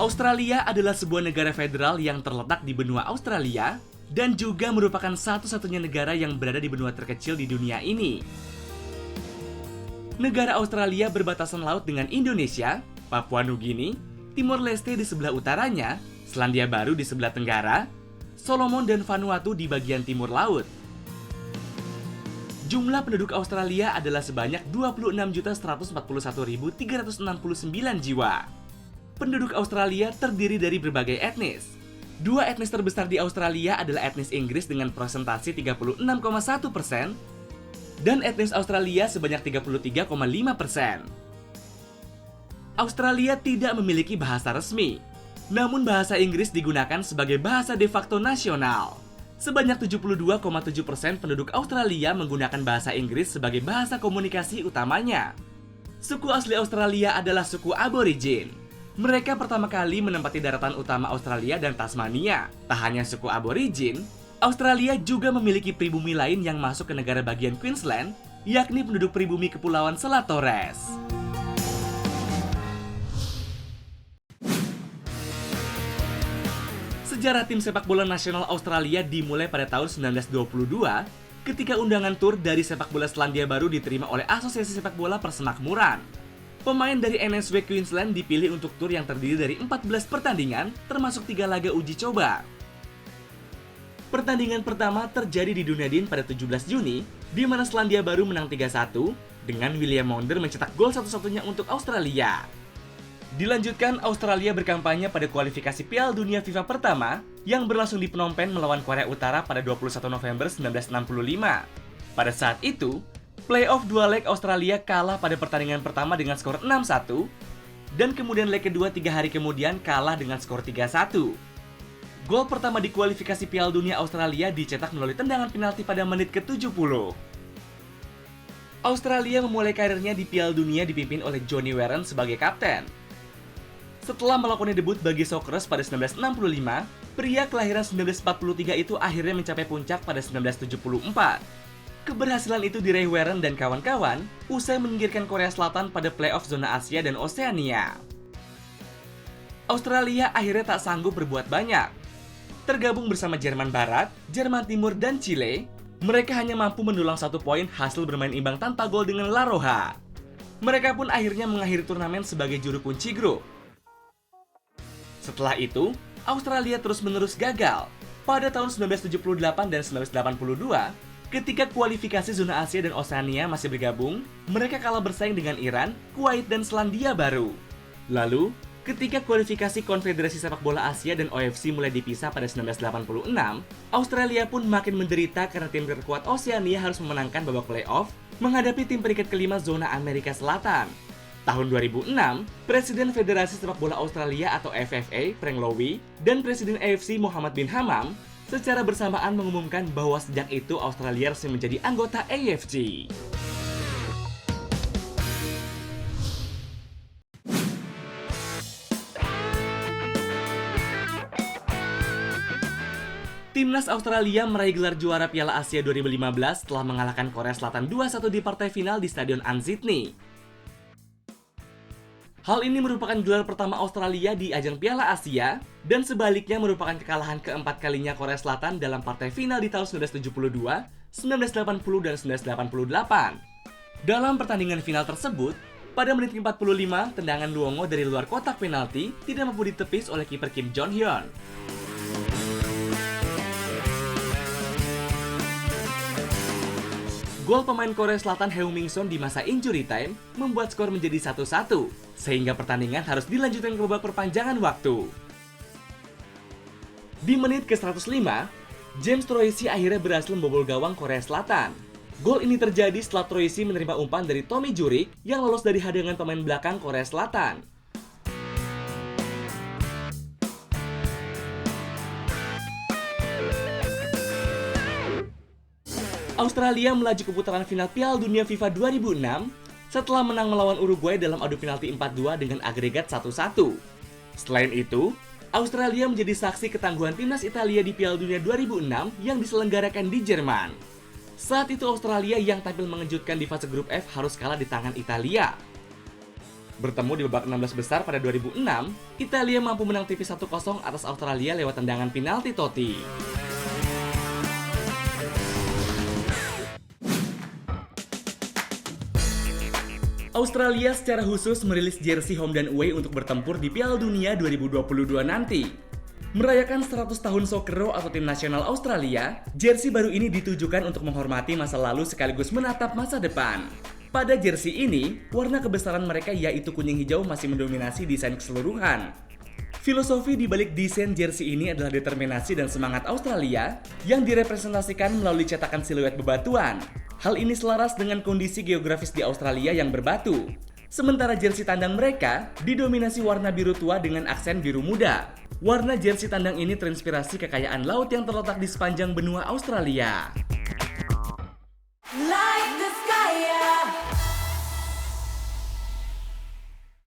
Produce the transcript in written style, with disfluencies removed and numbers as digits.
Australia adalah sebuah negara federal yang terletak di benua Australia dan juga merupakan satu-satunya negara yang berada di benua terkecil di dunia ini. Negara Australia berbatasan laut dengan Indonesia, Papua Nugini, Timor Leste di sebelah utaranya, Selandia Baru di sebelah tenggara, Solomon dan Vanuatu di bagian timur laut. Jumlah penduduk Australia adalah sebanyak 26.141.369 jiwa. Penduduk Australia terdiri dari berbagai etnis. Dua etnis terbesar di Australia adalah etnis Inggris dengan presentasi 36,1% dan etnis Australia sebanyak 33,5%. Australia tidak memiliki bahasa resmi, namun bahasa Inggris digunakan sebagai bahasa de facto nasional. Sebanyak 72,7% penduduk Australia menggunakan bahasa Inggris sebagai bahasa komunikasi utamanya. Suku asli Australia adalah suku Aborigin. Mereka pertama kali menempati daratan utama Australia dan Tasmania. Tak hanya suku Aborigin, Australia juga memiliki pribumi lain yang masuk ke negara bagian Queensland, yakni penduduk pribumi Kepulauan Selat Torres. Sejarah tim sepak bola nasional Australia dimulai pada tahun 1922 ketika undangan tur dari sepak bola Selandia Baru diterima oleh Asosiasi Sepak Bola Persemakmuran. Pemain dari NSW Queensland dipilih untuk tur yang terdiri dari 14 pertandingan, termasuk 3 laga uji coba. Pertandingan pertama terjadi di Dunedin pada 17 Juni, di mana Selandia Baru menang 3-1, dengan William Maunder mencetak gol satu-satunya untuk Australia. Dilanjutkan, Australia berkampanye pada kualifikasi Piala Dunia FIFA pertama, yang berlangsung di Phnom Penh melawan Korea Utara pada 21 November 1965. Pada saat itu, playoff 2 leg Australia kalah pada pertandingan pertama dengan skor 6-1, dan kemudian leg kedua 3 hari kemudian kalah dengan skor 3-1. Gol pertama di kualifikasi Piala Dunia Australia dicetak melalui tendangan penalti pada menit ke-70. Australia memulai karirnya di Piala Dunia dipimpin oleh Johnny Warren sebagai kapten. Setelah melakukan debut bagi Socceroos pada 1965, pria kelahiran 1943 itu akhirnya mencapai puncak pada 1974. Keberhasilan itu diraih Warren dan kawan-kawan usai menyingkirkan Korea Selatan pada playoff zona Asia dan Oseania. Australia akhirnya tak sanggup berbuat banyak. Tergabung bersama Jerman Barat, Jerman Timur, dan Chile, mereka hanya mampu mendulang 1 poin hasil bermain imbang tanpa gol dengan La Roja. Mereka pun akhirnya mengakhiri turnamen sebagai juru kunci grup. Setelah itu, Australia terus-menerus gagal. Pada tahun 1978 dan 1982, ketika kualifikasi zona Asia dan Oseania masih bergabung, mereka kalah bersaing dengan Iran, Kuwait, dan Selandia Baru. Lalu, ketika kualifikasi Konfederasi Sepak Bola Asia dan OFC mulai dipisah pada 1986, Australia pun makin menderita karena tim terkuat Oseania harus memenangkan babak playoff menghadapi tim peringkat kelima zona Amerika Selatan. Tahun 2006, Presiden Federasi Sepak Bola Australia atau FFA, Frank Lowy, dan Presiden AFC Mohammed bin Hammam secara bersamaan mengumumkan bahwa sejak itu Australia resmi menjadi anggota AFC. Timnas Australia meraih gelar juara Piala Asia 2015 setelah mengalahkan Korea Selatan 2-1 di partai final di Stadion An Sydney. Hal ini merupakan gelar pertama Australia di ajang Piala Asia, dan sebaliknya merupakan kekalahan keempat kalinya Korea Selatan dalam partai final di tahun 1972, 1980, dan 1988. Dalam pertandingan final tersebut, pada menit ke-45, tendangan Luongo dari luar kotak penalti tidak mampu ditepis oleh kiper Kim Jong-hyun. Gol pemain Korea Selatan Heung-min Son di masa injury time membuat skor menjadi 1-1, sehingga pertandingan harus dilanjutkan ke babak perpanjangan waktu. Di menit ke-105, James Troisi akhirnya berhasil membobol gawang Korea Selatan. Gol ini terjadi setelah Troisi menerima umpan dari Tommy Jurik yang lolos dari hadangan pemain belakang Korea Selatan. Australia melaju ke putaran final Piala Dunia FIFA 2006 setelah menang melawan Uruguay dalam adu penalti 4-2 dengan agregat 1-1. Selain itu, Australia menjadi saksi ketangguhan timnas Italia di Piala Dunia 2006 yang diselenggarakan di Jerman. Saat itu Australia yang tampil mengejutkan di fase grup F harus kalah di tangan Italia. Bertemu di babak 16 besar pada 2006, Italia mampu menang tipis 1-0 atas Australia lewat tendangan penalti Totti. Australia secara khusus merilis jersey home dan away untuk bertempur di Piala Dunia 2022 nanti. Merayakan 100 tahun Socceroo atau tim nasional Australia, jersey baru ini ditujukan untuk menghormati masa lalu sekaligus menatap masa depan. Pada jersey ini, warna kebesaran mereka yaitu kuning hijau masih mendominasi desain keseluruhan. Filosofi di balik desain jersey ini adalah determinasi dan semangat Australia yang direpresentasikan melalui cetakan siluet bebatuan. Hal ini selaras dengan kondisi geografis di Australia yang berbatu. Sementara jersey tandang mereka didominasi warna biru tua dengan aksen biru muda. Warna jersey tandang ini terinspirasi kekayaan laut yang terletak di sepanjang benua Australia. Like